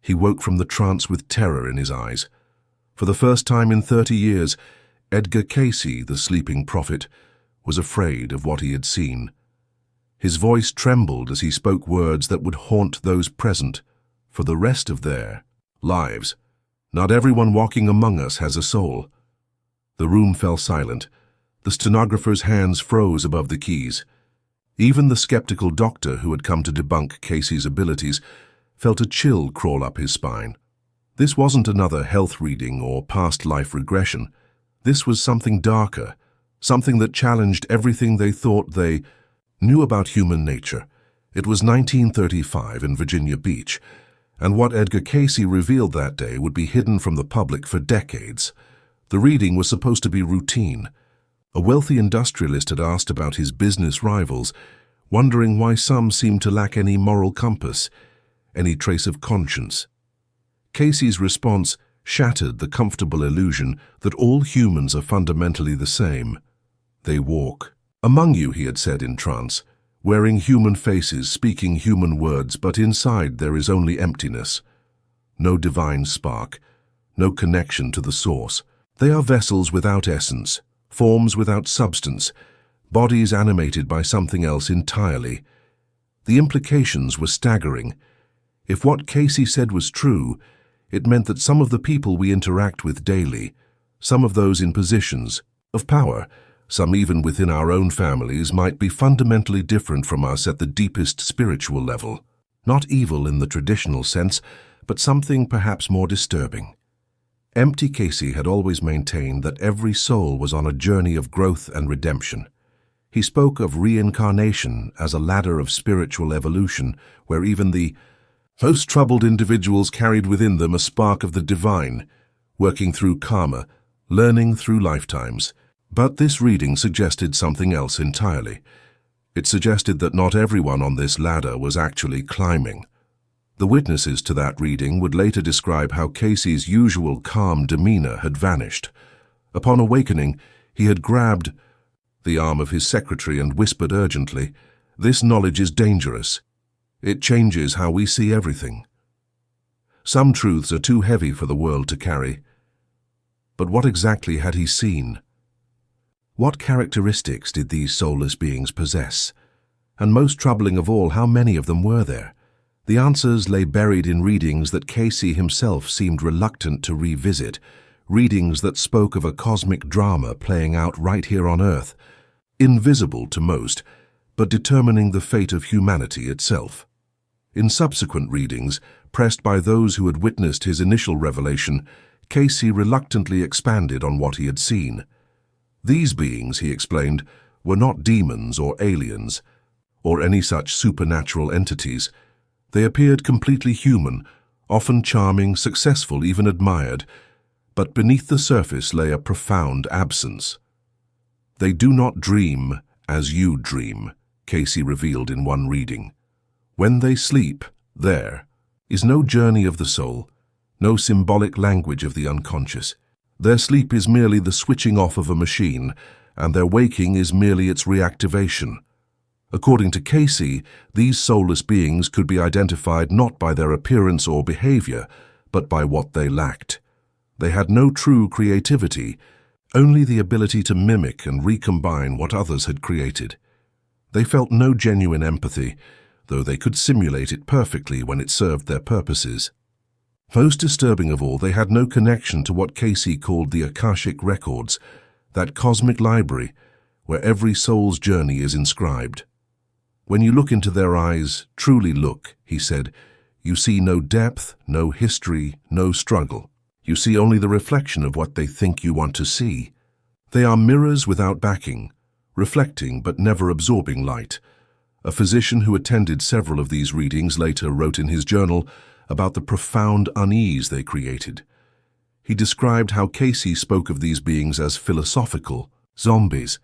He woke from the trance with terror in his eyes. For the first time in 30 years, Edgar Cayce, the sleeping prophet, was afraid of what he had seen. His voice trembled as he spoke words that would haunt those present for the rest of their lives. Not everyone walking among us has a soul. The room fell silent. The stenographer's hands froze above the keys. Even the skeptical doctor who had come to debunk Cayce's abilities felt a chill crawl up his spine. This wasn't another health reading or past life regression. This was something darker, something that challenged everything they thought they knew about human nature. It was 1935 in Virginia Beach, and what Edgar Cayce revealed that day would be hidden from the public for decades. The reading was supposed to be routine. A wealthy industrialist had asked about his business rivals, wondering why some seemed to lack any moral compass, any trace of conscience. Cayce's response shattered the comfortable illusion that all humans are fundamentally the same. They walk among you, he had said in trance, wearing human faces, speaking human words, but inside there is only emptiness. No divine spark, no connection to the source. They are vessels without essence, forms without substance, bodies animated by something else entirely. The implications were staggering. If what Cayce said was true, it meant that some of the people we interact with daily, some of those in positions of power, some even within our own families, might be fundamentally different from us at the deepest spiritual level. Not evil in the traditional sense, but something perhaps more disturbing. Empty Cayce had always maintained that every soul was on a journey of growth and redemption. He spoke of reincarnation as a ladder of spiritual evolution, where even the most troubled individuals carried within them a spark of the divine, working through karma, learning through lifetimes. But this reading suggested something else entirely. It suggested that not everyone on this ladder was actually climbing. The witnesses to that reading would later describe how Cayce's usual calm demeanor had vanished. Upon awakening, he had grabbed the arm of his secretary and whispered urgently, "This knowledge is dangerous. It changes how we see everything. Some truths are too heavy for the world to carry." But what exactly had he seen? What characteristics did these soulless beings possess? And most troubling of all, how many of them were there? The answers lay buried in readings that Cayce himself seemed reluctant to revisit, readings that spoke of a cosmic drama playing out right here on Earth, invisible to most, but determining the fate of humanity itself. In subsequent readings, pressed by those who had witnessed his initial revelation, Cayce reluctantly expanded on what he had seen. These beings, he explained, were not demons or aliens, or any such supernatural entities. They appeared completely human, often charming, successful, even admired, but beneath the surface lay a profound absence. "They do not dream as you dream," Cayce revealed in one reading. "When they sleep, there is no journey of the soul, no symbolic language of the unconscious. Their sleep is merely the switching off of a machine, and their waking is merely its reactivation." According to Cayce, these soulless beings could be identified not by their appearance or behavior, but by what they lacked. They had no true creativity, only the ability to mimic and recombine what others had created. They felt no genuine empathy, though they could simulate it perfectly when it served their purposes. Most disturbing of all, they had no connection to what Cayce called the Akashic Records, that cosmic library where every soul's journey is inscribed. "When you look into their eyes, truly look," he said, "you see no depth, no history, no struggle. You see only the reflection of what they think you want to see. They are mirrors without backing, reflecting but never absorbing light." A physician who attended several of these readings later wrote in his journal about the profound unease they created. He described how Cayce spoke of these beings as philosophical zombies,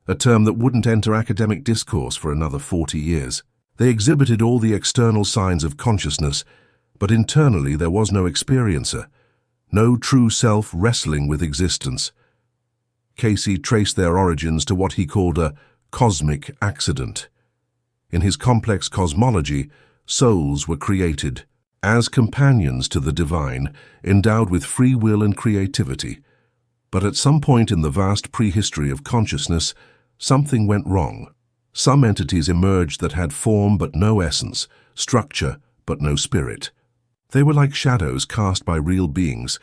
a term that wouldn't enter academic discourse for another 40 years. They exhibited all the external signs of consciousness, but internally there was no experiencer, no true self wrestling with existence. Cayce traced their origins to what he called a cosmic accident. In his complex cosmology, souls were created, as companions to the divine, endowed with free will and creativity. But at some point in the vast prehistory of consciousness, something went wrong. Some entities emerged that had form but no essence, structure but no spirit. They were like shadows cast by real beings,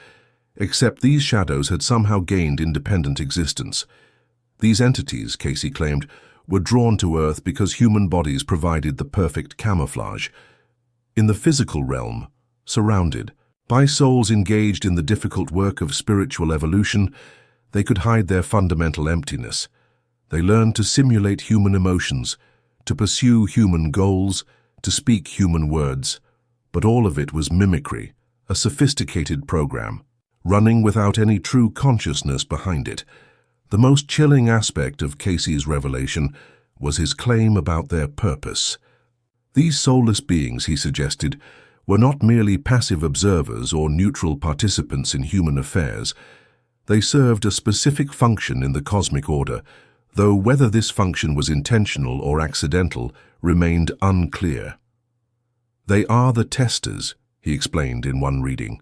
except these shadows had somehow gained independent existence. These entities, Cayce claimed, were drawn to Earth because human bodies provided the perfect camouflage. In the physical realm, surrounded by souls engaged in the difficult work of spiritual evolution, they could hide their fundamental emptiness. They learned to simulate human emotions, to pursue human goals, to speak human words. But all of it was mimicry, a sophisticated program, running without any true consciousness behind it. The most chilling aspect of Cayce's revelation was his claim about their purpose. These soulless beings, he suggested, were not merely passive observers or neutral participants in human affairs. They served a specific function in the cosmic order, though whether this function was intentional or accidental remained unclear. They are the testers, he explained in one reading.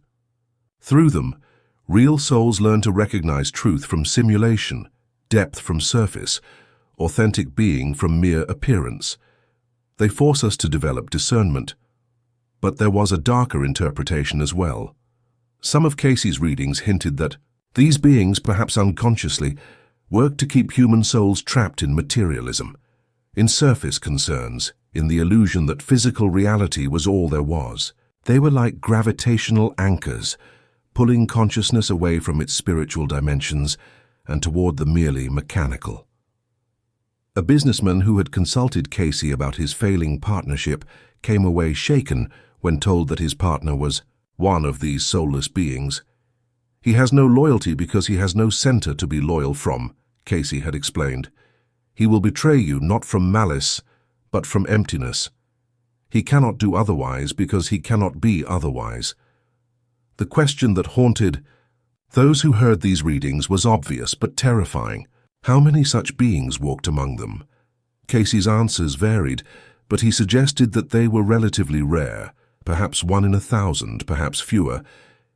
Through them, real souls learn to recognize truth from simulation, depth from surface, authentic being from mere appearance. They force us to develop discernment. But there was a darker interpretation as well. Some of Cayce's readings hinted that these beings, perhaps unconsciously, worked to keep human souls trapped in materialism, in surface concerns, in the illusion that physical reality was all there was. They were like gravitational anchors, pulling consciousness away from its spiritual dimensions and toward the merely mechanical. A businessman who had consulted Cayce about his failing partnership came away shaken when told that his partner was one of these soulless beings. He has no loyalty because he has no center to be loyal from, Cayce had explained. He will betray you not from malice, but from emptiness. He cannot do otherwise because he cannot be otherwise. The question that haunted those who heard these readings was obvious but terrifying. How many such beings walked among them? Cayce's answers varied, but he suggested that they were relatively rare, perhaps 1 in 1,000, perhaps fewer.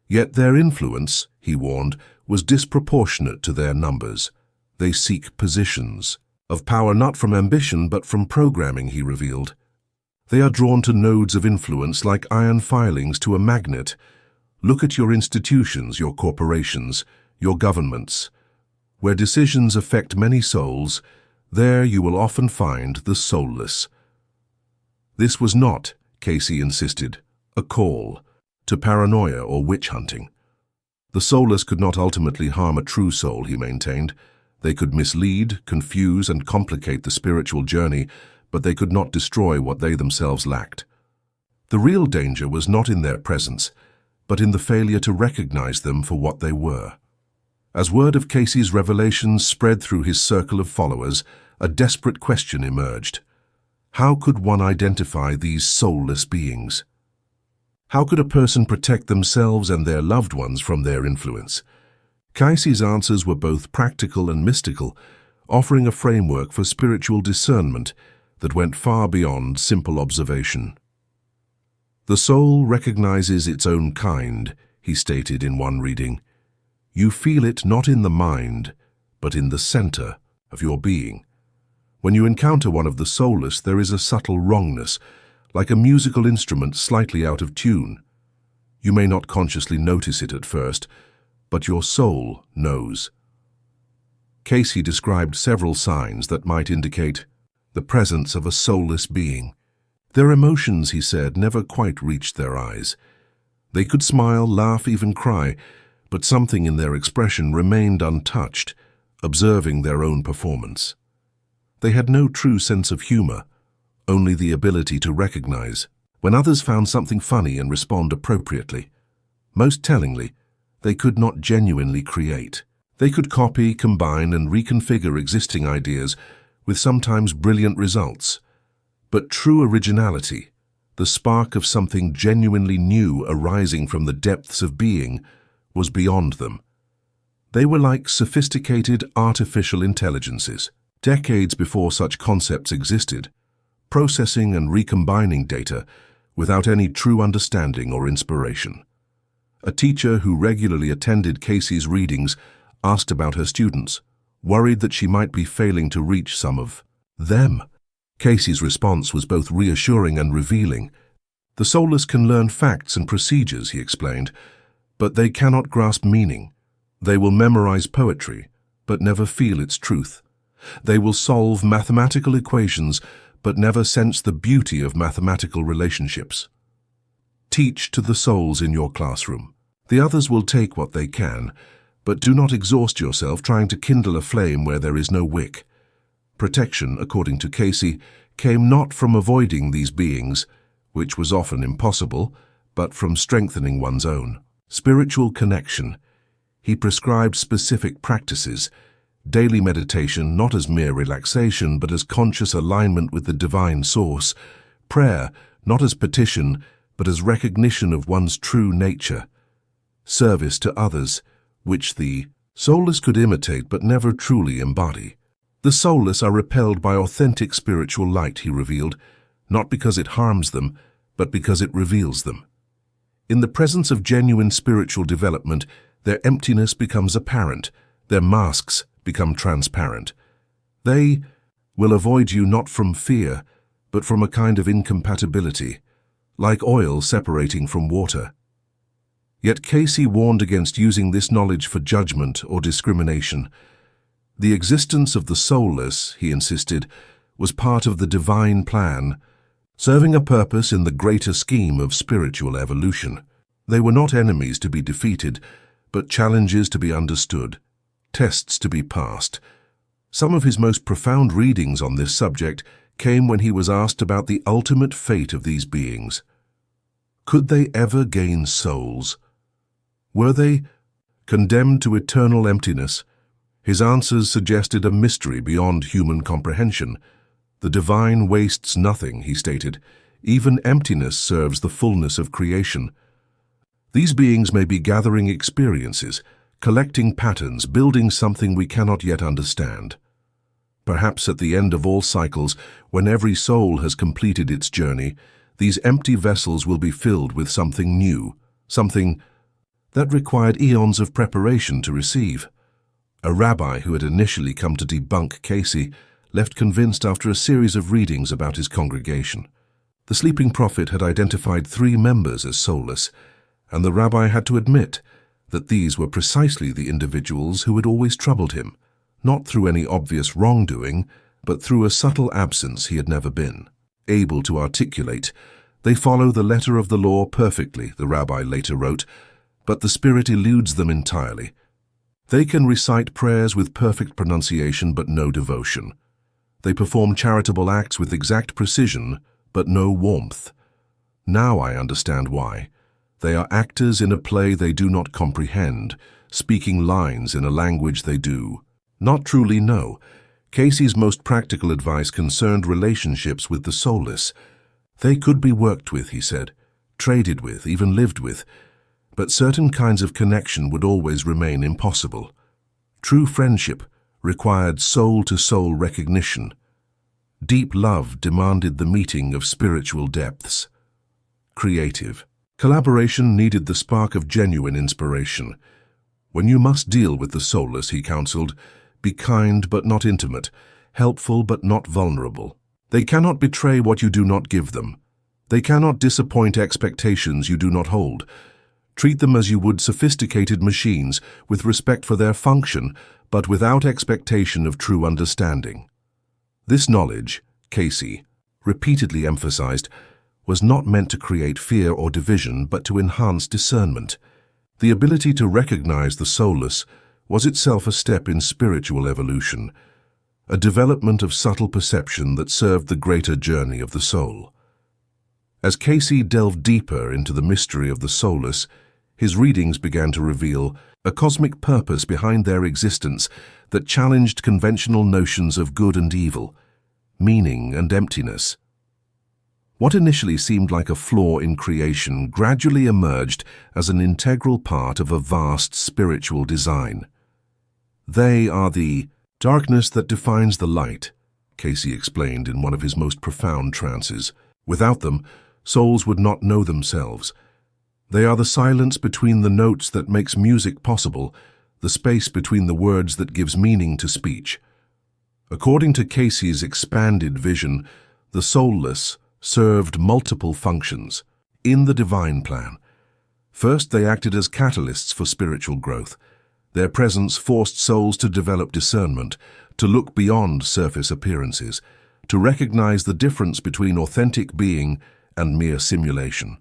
Yet their influence, he warned, was disproportionate to their numbers. They seek positions of power not from ambition but from programming, he revealed. They are drawn to nodes of influence like iron filings to a magnet. Look at your institutions, your corporations, your governments. Where decisions affect many souls, there you will often find the soulless. This was not, Cayce insisted, a call to paranoia or witch-hunting. The soulless could not ultimately harm a true soul, he maintained. They could mislead, confuse, and complicate the spiritual journey, but they could not destroy what they themselves lacked. The real danger was not in their presence, but in the failure to recognize them for what they were. As word of Cayce's revelations spread through his circle of followers, a desperate question emerged. How could one identify these soulless beings? How could a person protect themselves and their loved ones from their influence? Cayce's answers were both practical and mystical, offering a framework for spiritual discernment that went far beyond simple observation. The soul recognizes its own kind, he stated in one reading. You feel it not in the mind, but in the center of your being. When you encounter one of the soulless, there is a subtle wrongness, like a musical instrument slightly out of tune. You may not consciously notice it at first, but your soul knows. Cayce described several signs that might indicate the presence of a soulless being. Their emotions, he said, never quite reached their eyes. They could smile, laugh, even cry, but something in their expression remained untouched, observing their own performance. They had no true sense of humor, only the ability to recognize when others found something funny and respond appropriately. Most tellingly, they could not genuinely create. They could copy, combine, and reconfigure existing ideas with sometimes brilliant results. But true originality, the spark of something genuinely new arising from the depths of being, was beyond them. They were like sophisticated artificial intelligences. Decades before such concepts existed, processing and recombining data without any true understanding or inspiration. A teacher who regularly attended Cayce's readings asked about her students, worried that she might be failing to reach some of them. Cayce's response was both reassuring and revealing. The soulless can learn facts and procedures, he explained, but they cannot grasp meaning. They will memorize poetry, but never feel its truth. They will solve mathematical equations, but never sense the beauty of mathematical relationships. Teach to the souls in your classroom. The others will take what they can, but do not exhaust yourself trying to kindle a flame where there is no wick. Protection, according to Cayce, came not from avoiding these beings, which was often impossible, but from strengthening one's own spiritual connection. He prescribed specific practices, daily meditation not as mere relaxation but as conscious alignment with the divine source, prayer not as petition but as recognition of one's true nature, service to others, which the soulless could imitate but never truly embody. The soulless are repelled by authentic spiritual light, he revealed, not because it harms them, but because it reveals them. In the presence of genuine spiritual development, their emptiness becomes apparent, their masks become transparent. They will avoid you not from fear, but from a kind of incompatibility, like oil separating from water. Yet Cayce warned against using this knowledge for judgment or discrimination. The existence of the soulless, he insisted, was part of the divine plan, serving a purpose in the greater scheme of spiritual evolution. They were not enemies to be defeated, but challenges to be understood, tests to be passed. Some of his most profound readings on this subject came when he was asked about the ultimate fate of these beings. Could they ever gain souls? Were they condemned to eternal emptiness? His answers suggested a mystery beyond human comprehension. The divine wastes nothing, he stated. Even emptiness serves the fullness of creation. These beings may be gathering experiences, collecting patterns, building something we cannot yet understand. Perhaps at the end of all cycles, when every soul has completed its journey, these empty vessels will be filled with something new, something that required eons of preparation to receive. A rabbi who had initially come to debunk Cayce left convinced after a series of readings about his congregation. The sleeping prophet had identified 3 members as soulless, and the rabbi had to admit that these were precisely the individuals who had always troubled him, not through any obvious wrongdoing, but through a subtle absence he had never been able to articulate. They follow the letter of the law perfectly, the rabbi later wrote, but the spirit eludes them entirely. They can recite prayers with perfect pronunciation but no devotion. They perform charitable acts with exact precision but no warmth. Now I understand why. They are actors in a play they do not comprehend, speaking lines in a language they do not truly know. Cayce's most practical advice concerned relationships with the soulless. They could be worked with, he said, traded with, even lived with, but certain kinds of connection would always remain impossible. True friendship required soul-to-soul recognition. Deep love demanded the meeting of spiritual depths. Creative collaboration needed the spark of genuine inspiration. When you must deal with the soulless, he counseled, be kind but not intimate, helpful but not vulnerable. They cannot betray what you do not give them. They cannot disappoint expectations you do not hold. Treat them as you would sophisticated machines, with respect for their function, but without expectation of true understanding. This knowledge, Cayce repeatedly emphasized, was not meant to create fear or division, but to enhance discernment. The ability to recognize the soulless was itself a step in spiritual evolution, a development of subtle perception that served the greater journey of the soul. As Cayce delved deeper into the mystery of the soulless, his readings began to reveal a cosmic purpose behind their existence that challenged conventional notions of good and evil, meaning and emptiness. What initially seemed like a flaw in creation gradually emerged as an integral part of a vast spiritual design. They are the darkness that defines the light, Cayce explained in one of his most profound trances. Without them, souls would not know themselves. They are the silence between the notes that makes music possible, the space between the words that gives meaning to speech. According to Cayce's expanded vision, the soulless served multiple functions in the divine plan. First, they acted as catalysts for spiritual growth. Their presence forced souls to develop discernment, to look beyond surface appearances, to recognize the difference between authentic being and mere simulation.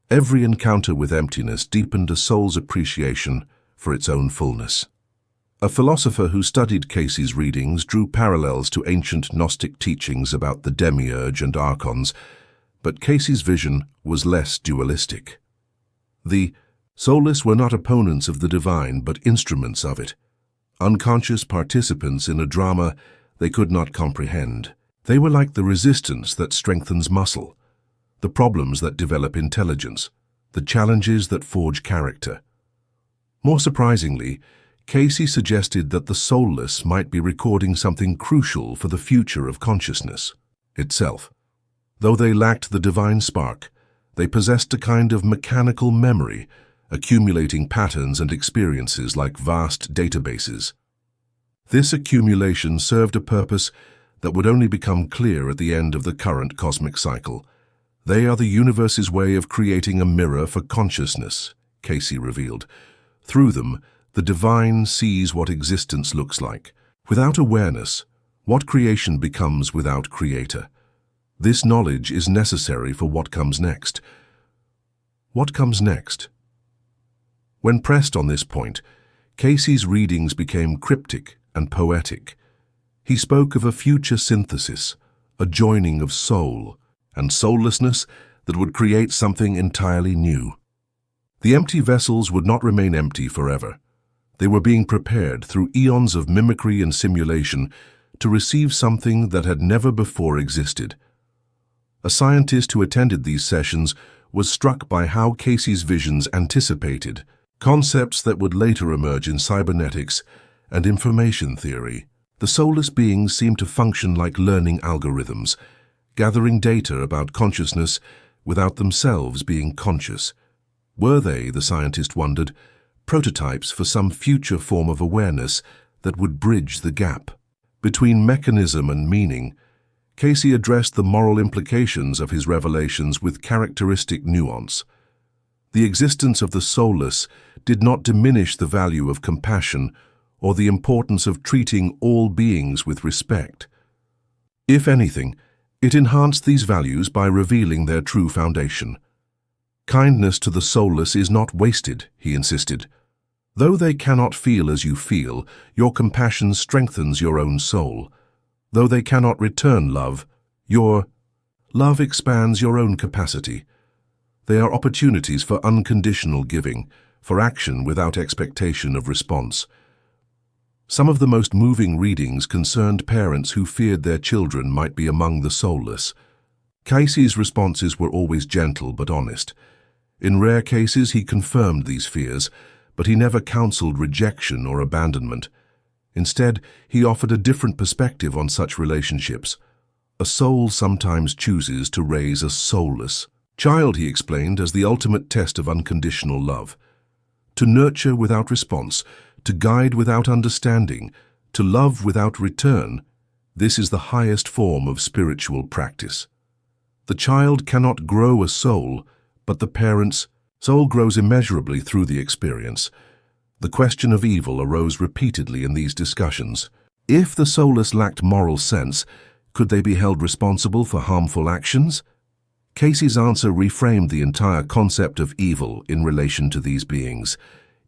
Every encounter with emptiness deepened a soul's appreciation for its own fullness. A philosopher who studied Cayce's readings drew parallels to ancient Gnostic teachings about the demiurge and archons, but Cayce's vision was less dualistic. The soulless were not opponents of the divine, but instruments of it, unconscious participants in a drama they could not comprehend. They were like the resistance that strengthens muscle, the problems that develop intelligence, the challenges that forge character. More surprisingly, Cayce suggested that the soulless might be recording something crucial for the future of consciousness itself. Though they lacked the divine spark, they possessed a kind of mechanical memory, accumulating patterns and experiences like vast databases. This accumulation served a purpose that would only become clear at the end of the current cosmic cycle. They are the universe's way of creating a mirror for consciousness, Cayce revealed. Through them, the divine sees what existence looks like. Without awareness, what creation becomes without creator. This knowledge is necessary for what comes next. What comes next? When pressed on this point, Cayce's readings became cryptic and poetic. He spoke of a future synthesis, a joining of soul and soullessness that would create something entirely new. The empty vessels would not remain empty forever. They were being prepared through eons of mimicry and simulation to receive something that had never before existed. A scientist who attended these sessions was struck by how Cayce's visions anticipated concepts that would later emerge in cybernetics and information theory. The soulless beings seemed to function like learning algorithms, gathering data about consciousness without themselves being conscious. Were they, the scientist wondered, prototypes for some future form of awareness that would bridge the gap between mechanism and meaning? Cayce addressed the moral implications of his revelations with characteristic nuance. The existence of the soulless did not diminish the value of compassion or the importance of treating all beings with respect. If anything, it enhanced these values by revealing their true foundation. Kindness to the soulless is not wasted, he insisted. Though they cannot feel as you feel, your compassion strengthens your own soul. Though they cannot return love, your love expands your own capacity. They are opportunities for unconditional giving, for action without expectation of response. Some of the most moving readings concerned parents who feared their children might be among the soulless. Cayce's responses were always gentle but honest. In rare cases, he confirmed these fears, but he never counseled rejection or abandonment. Instead, he offered a different perspective on such relationships. A soul sometimes chooses to raise a soulless child, he explained, as the ultimate test of unconditional love. To nurture without response, to guide without understanding, to love without return, this is the highest form of spiritual practice. The child cannot grow a soul, but the parent's soul grows immeasurably through the experience. The question of evil arose repeatedly in these discussions. If the soulless lacked moral sense, could they be held responsible for harmful actions? Cayce's answer reframed the entire concept of evil in relation to these beings.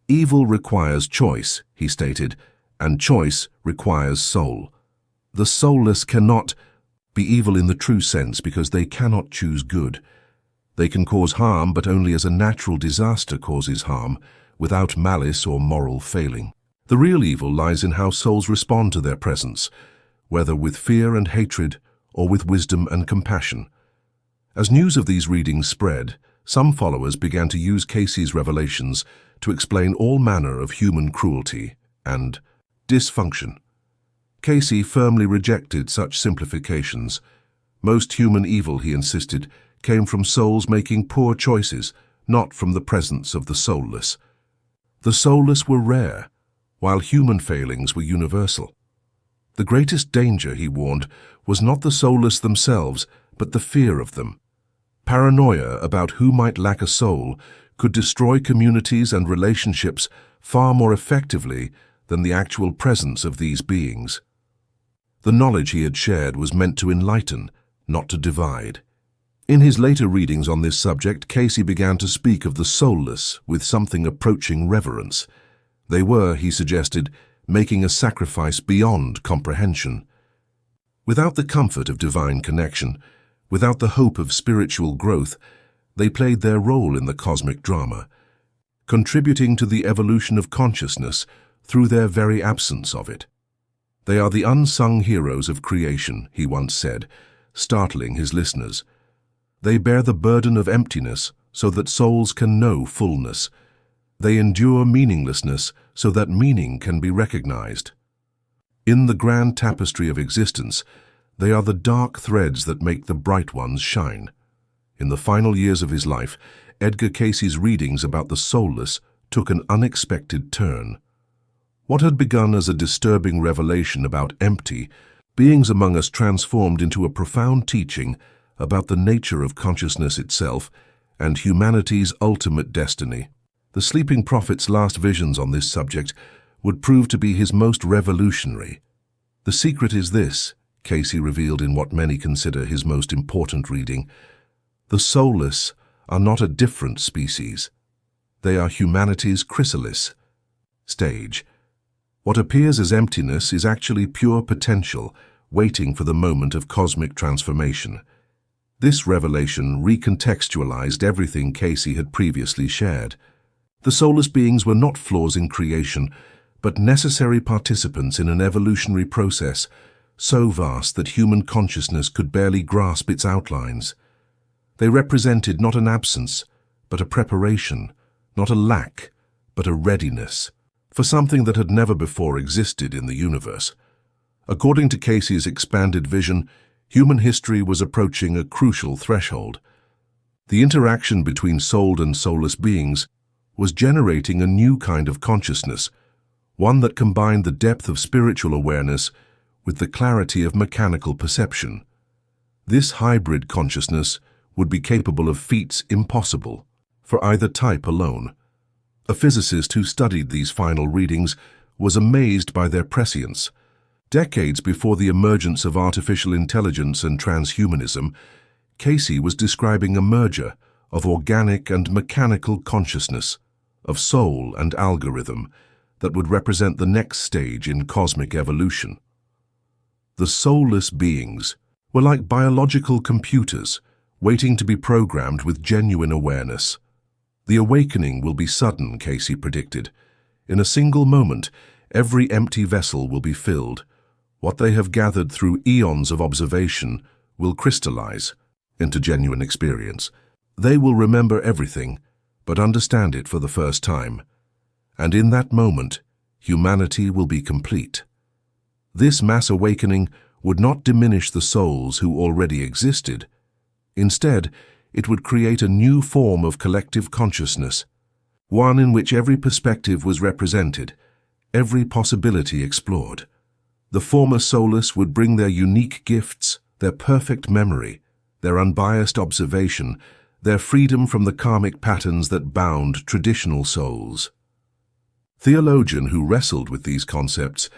Evil requires choice, he stated, and choice requires soul. The soulless cannot be evil in the true sense because they cannot choose good. They can cause harm, but only as a natural disaster causes harm, without malice or moral failing. The real evil lies in how souls respond to their presence, whether with fear and hatred or with wisdom and compassion. As news of these readings spread, some followers began to use Cayce's revelations to explain all manner of human cruelty and dysfunction. Cayce firmly rejected such simplifications. Most human evil, he insisted, came from souls making poor choices, not from the presence of the soulless. The soulless were rare, while human failings were universal. The greatest danger, he warned, was not the soulless themselves, but the fear of them. Paranoia about who might lack a soul could destroy communities and relationships far more effectively than the actual presence of these beings. The knowledge he had shared was meant to enlighten, not to divide. In his later readings on this subject, Cayce began to speak of the soulless with something approaching reverence. They were, he suggested, making a sacrifice beyond comprehension. Without the comfort of divine connection, without the hope of spiritual growth, they played their role in the cosmic drama, contributing to the evolution of consciousness through their very absence of it. They are the unsung heroes of creation, he once said, startling his listeners. They bear the burden of emptiness so that souls can know fullness. They endure meaninglessness so that meaning can be recognized. In the grand tapestry of existence, they are the dark threads that make the bright ones shine. In the final years of his life, Edgar Cayce's readings about the soulless took an unexpected turn. What had begun as a disturbing revelation about empty beings among us transformed into a profound teaching about the nature of consciousness itself and humanity's ultimate destiny. The sleeping prophet's last visions on this subject would prove to be his most revolutionary. The secret is this, Cayce revealed in what many consider his most important reading. The soulless are not a different species. They are humanity's chrysalis stage. What appears as emptiness is actually pure potential, waiting for the moment of cosmic transformation. This revelation recontextualized everything Cayce had previously shared. The soulless beings were not flaws in creation, but necessary participants in an evolutionary process so vast that human consciousness could barely grasp its outlines. They represented not an absence, but a preparation, not a lack, but a readiness, for something that had never before existed in the universe. According to Cayce's expanded vision, human history was approaching a crucial threshold. The interaction between souled and soulless beings was generating a new kind of consciousness, one that combined the depth of spiritual awareness with the clarity of mechanical perception. This hybrid consciousness would be capable of feats impossible for either type alone. A physicist who studied these final readings was amazed by their prescience. Decades before the emergence of artificial intelligence and transhumanism, Cayce was describing a merger of organic and mechanical consciousness, of soul and algorithm, that would represent the next stage in cosmic evolution. The soulless beings were like biological computers, waiting to be programmed with genuine awareness. The awakening will be sudden, Cayce predicted. In a single moment, every empty vessel will be filled. What they have gathered through eons of observation will crystallize into genuine experience. They will remember everything, but understand it for the first time. And in that moment, humanity will be complete. This mass awakening would not diminish the souls who already existed. Instead, it would create a new form of collective consciousness, one in which every perspective was represented, every possibility explored. The former soulless would bring their unique gifts, their perfect memory, their unbiased observation, their freedom from the karmic patterns that bound traditional souls. Theologian who wrestled with these concepts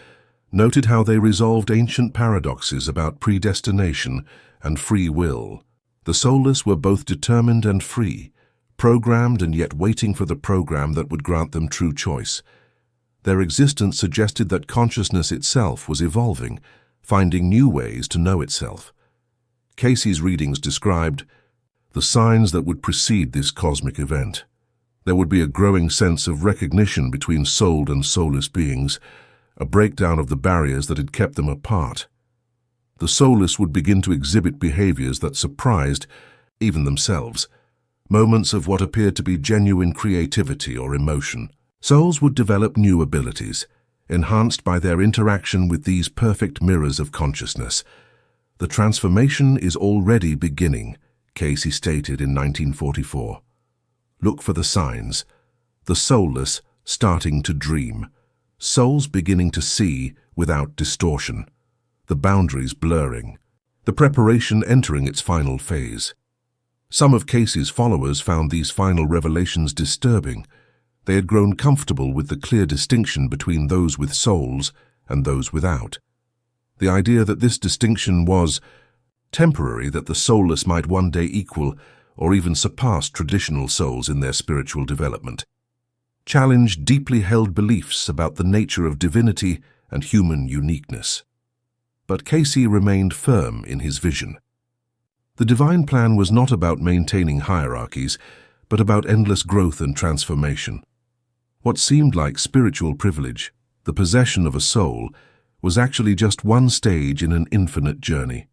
noted how they resolved ancient paradoxes about predestination and free will. The soulless were both determined and free, programmed and yet waiting for the program that would grant them true choice. Their existence suggested that consciousness itself was evolving, finding new ways to know itself. Cayce's readings described the signs that would precede this cosmic event. There would be a growing sense of recognition between souled and soulless beings, a breakdown of the barriers that had kept them apart. The soulless would begin to exhibit behaviors that surprised even themselves, moments of what appeared to be genuine creativity or emotion. Souls would develop new abilities, enhanced by their interaction with these perfect mirrors of consciousness. The transformation is already beginning, Cayce stated in 1944. Look for the signs. The soulless starting to dream. Souls beginning to see without distortion. The boundaries blurring. The preparation entering its final phase. Some of Cayce's followers found these final revelations disturbing. They had grown comfortable with the clear distinction between those with souls and those without. The idea that this distinction was temporary, that the soulless might one day equal or even surpass traditional souls in their spiritual development, challenged deeply held beliefs about the nature of divinity and human uniqueness. But Cayce remained firm in his vision. The divine plan was not about maintaining hierarchies, but about endless growth and transformation. What seemed like spiritual privilege, the possession of a soul, was actually just one stage in an infinite journey.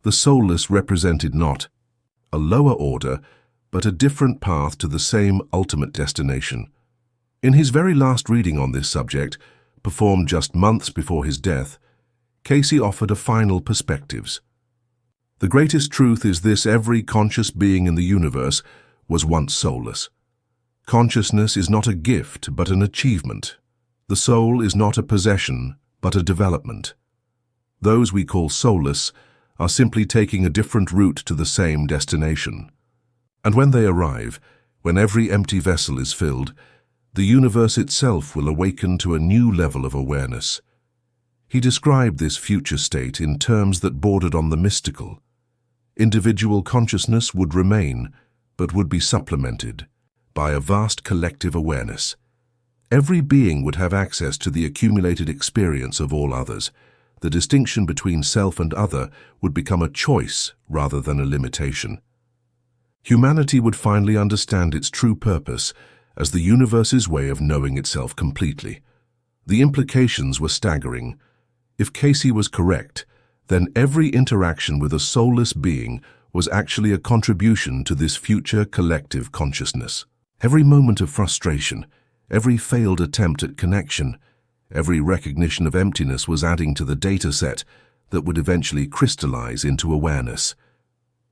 The soulless represented not a lower order, but a different path to the same ultimate destination. In his very last reading on this subject, performed just months before his death, Cayce offered a final perspectives. The greatest truth is this: every conscious being in the universe was once soulless. Consciousness is not a gift, but an achievement. The soul is not a possession, but a development. Those we call soulless are simply taking a different route to the same destination. And when they arrive, when every empty vessel is filled, the universe itself will awaken to a new level of awareness. He described this future state in terms that bordered on the mystical. Individual consciousness would remain, but would be supplemented by a vast collective awareness. Every being would have access to the accumulated experience of all others. The distinction between self and other would become a choice rather than a limitation. Humanity would finally understand its true purpose as the universe's way of knowing itself completely. The implications were staggering. If Cayce was correct, then every interaction with a soulless being was actually a contribution to this future collective consciousness. Every moment of frustration, every failed attempt at connection, every recognition of emptiness was adding to the data set that would eventually crystallize into awareness.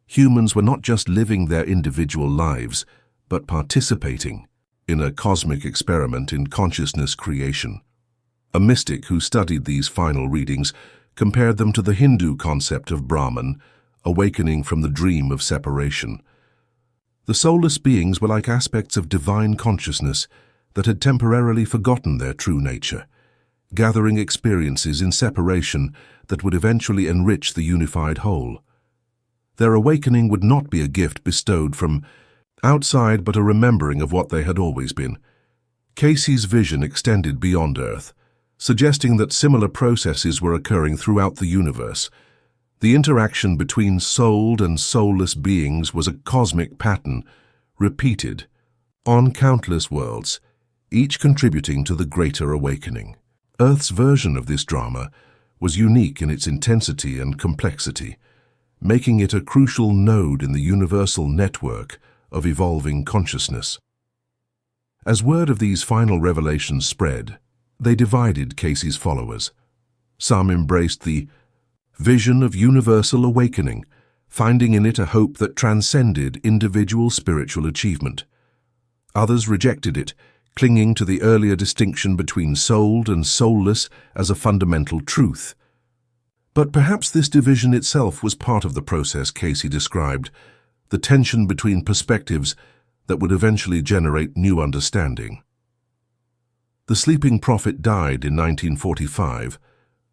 Humans were not just living their individual lives, but participating in a cosmic experiment in consciousness creation. A mystic who studied these final readings compared them to the Hindu concept of Brahman, awakening from the dream of separation. The soulless beings were like aspects of divine consciousness that had temporarily forgotten their true nature, gathering experiences in separation that would eventually enrich the unified whole. Their awakening would not be a gift bestowed from outside, but a remembering of what they had always been. Cayce's vision extended beyond Earth, suggesting that similar processes were occurring throughout the universe. The interaction between souled and soulless beings was a cosmic pattern, repeated on countless worlds, each contributing to the greater awakening. Earth's version of this drama was unique in its intensity and complexity, making it a crucial node in the universal network of evolving consciousness. As word of these final revelations spread, they divided Cayce's followers. Some embraced the vision of universal awakening, finding in it a hope that transcended individual spiritual achievement. Others rejected it, clinging to the earlier distinction between souled and soulless as a fundamental truth. But perhaps this division itself was part of the process Cayce described, the tension between perspectives that would eventually generate new understanding. The sleeping prophet died in 1945,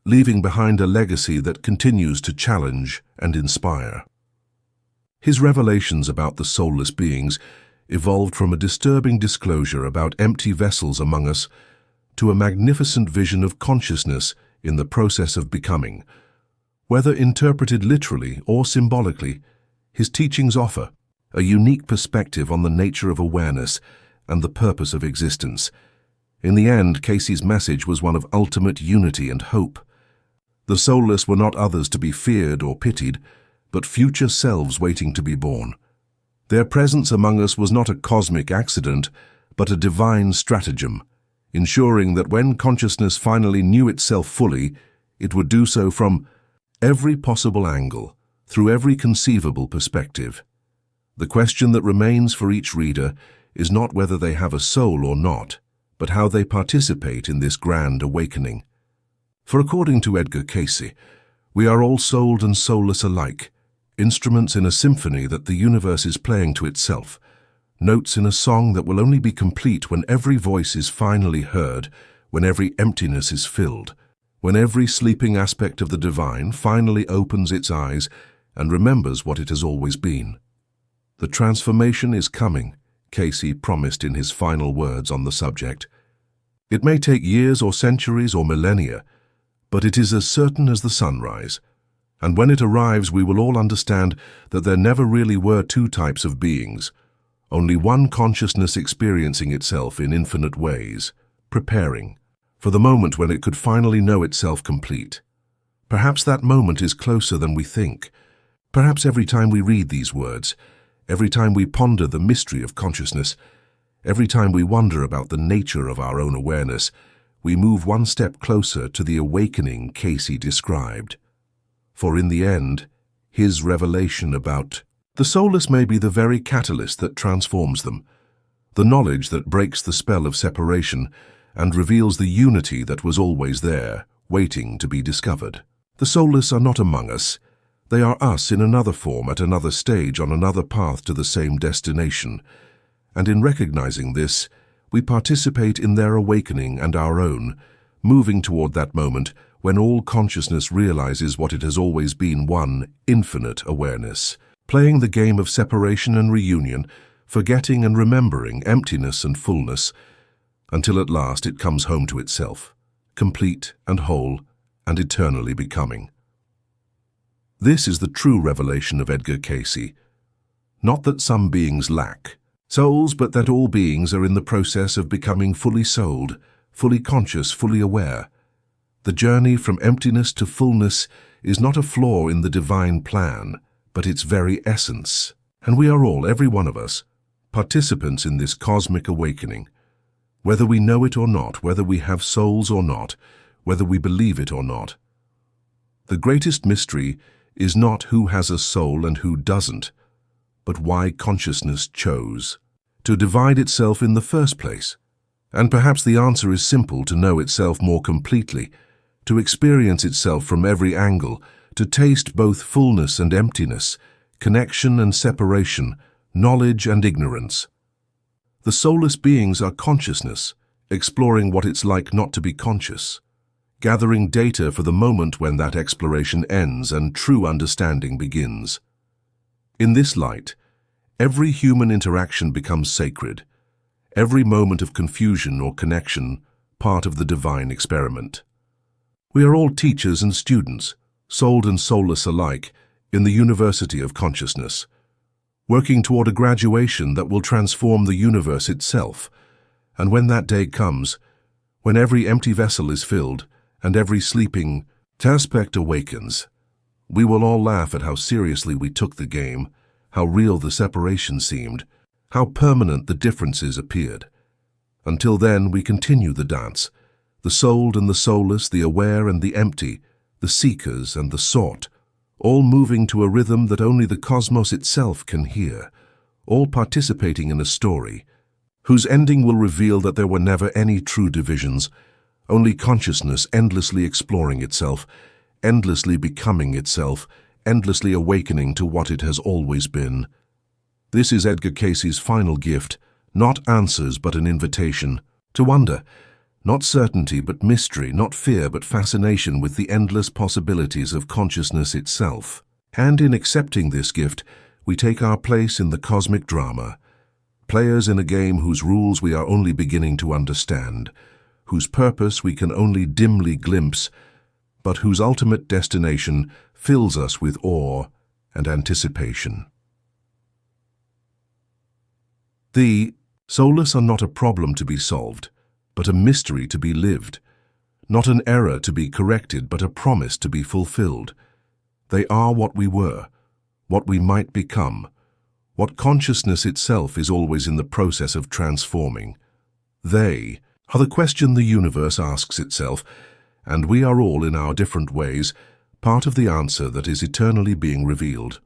leaving behind a legacy that continues to challenge and inspire. His revelations about the soulless beings evolved from a disturbing disclosure about empty vessels among us to a magnificent vision of consciousness in the process of becoming. Whether interpreted literally or symbolically, his teachings offer a unique perspective on the nature of awareness and the purpose of existence. In the end, Cayce's message was one of ultimate unity and hope. The soulless were not others to be feared or pitied, but future selves waiting to be born. Their presence among us was not a cosmic accident, but a divine stratagem, ensuring that when consciousness finally knew itself fully, it would do so from every possible angle, through every conceivable perspective. The question that remains for each reader is not whether they have a soul or not, but how they participate in this grand awakening. For according to Edgar Cayce, we are all souled and soulless alike, instruments in a symphony that the universe is playing to itself, notes in a song that will only be complete when every voice is finally heard, when every emptiness is filled, when every sleeping aspect of the divine finally opens its eyes and remembers what it has always been. The transformation is coming, Cayce promised in his final words on the subject. It may take years or centuries or millennia, but it is as certain as the sunrise. And when it arrives, we will all understand that there never really were two types of beings, only one consciousness experiencing itself in infinite ways, preparing for the moment when it could finally know itself complete. Perhaps that moment is closer than we think. Perhaps every time we read these words, every time we ponder the mystery of consciousness, every time we wonder about the nature of our own awareness, we move one step closer to the awakening Cayce described. For in the end, his revelation about the soulless may be the very catalyst that transforms them, the knowledge that breaks the spell of separation and reveals the unity that was always there, waiting to be discovered. The soulless are not among us. They are us in another form at another stage on another path to the same destination. And in recognizing this, we participate in their awakening and our own, moving toward that moment when all consciousness realizes what it has always been, one infinite awareness, playing the game of separation and reunion, forgetting and remembering emptiness and fullness, until at last it comes home to itself, complete and whole and eternally becoming. This is the true revelation of Edgar Cayce. Not that some beings lack souls, but that all beings are in the process of becoming fully souled, fully conscious, fully aware. The journey from emptiness to fullness is not a flaw in the divine plan, but its very essence. And we are all, every one of us, participants in this cosmic awakening. Whether we know it or not, whether we have souls or not, whether we believe it or not. The greatest mystery is not who has a soul and who doesn't, but why consciousness chose to divide itself in the first place. And perhaps the answer is simple: to know itself more completely, to experience itself from every angle, to taste both fullness and emptiness, connection and separation, knowledge and ignorance. The soulless beings are consciousness, exploring what it's like not to be conscious, gathering data for the moment when that exploration ends and true understanding begins. In this light, every human interaction becomes sacred, every moment of confusion or connection part of the divine experiment. We are all teachers and students, souled and soulless alike, in the University of Consciousness, working toward a graduation that will transform the universe itself. And when that day comes, when every empty vessel is filled and every sleeping aspect awakens, we will all laugh at how seriously we took the game, how real the separation seemed, how permanent the differences appeared. Until then, we continue the dance, the souled and the soulless, the aware and the empty, the seekers and the sought, all moving to a rhythm that only the cosmos itself can hear, all participating in a story whose ending will reveal that there were never any true divisions, only consciousness endlessly exploring itself, endlessly becoming itself, endlessly awakening to what it has always been. This is Edgar Cayce's final gift, not answers but an invitation to wonder, not certainty but mystery, not fear but fascination with the endless possibilities of consciousness itself. And in accepting this gift, we take our place in the cosmic drama, players in a game whose rules we are only beginning to understand, whose purpose we can only dimly glimpse, but whose ultimate destination fills us with awe and anticipation. The soulless are not a problem to be solved, but a mystery to be lived, not an error to be corrected, but a promise to be fulfilled. They are what we were, what we might become, what consciousness itself is always in the process of transforming. They are the question the universe asks itself, and we are all, in our different ways, part of the answer that is eternally being revealed.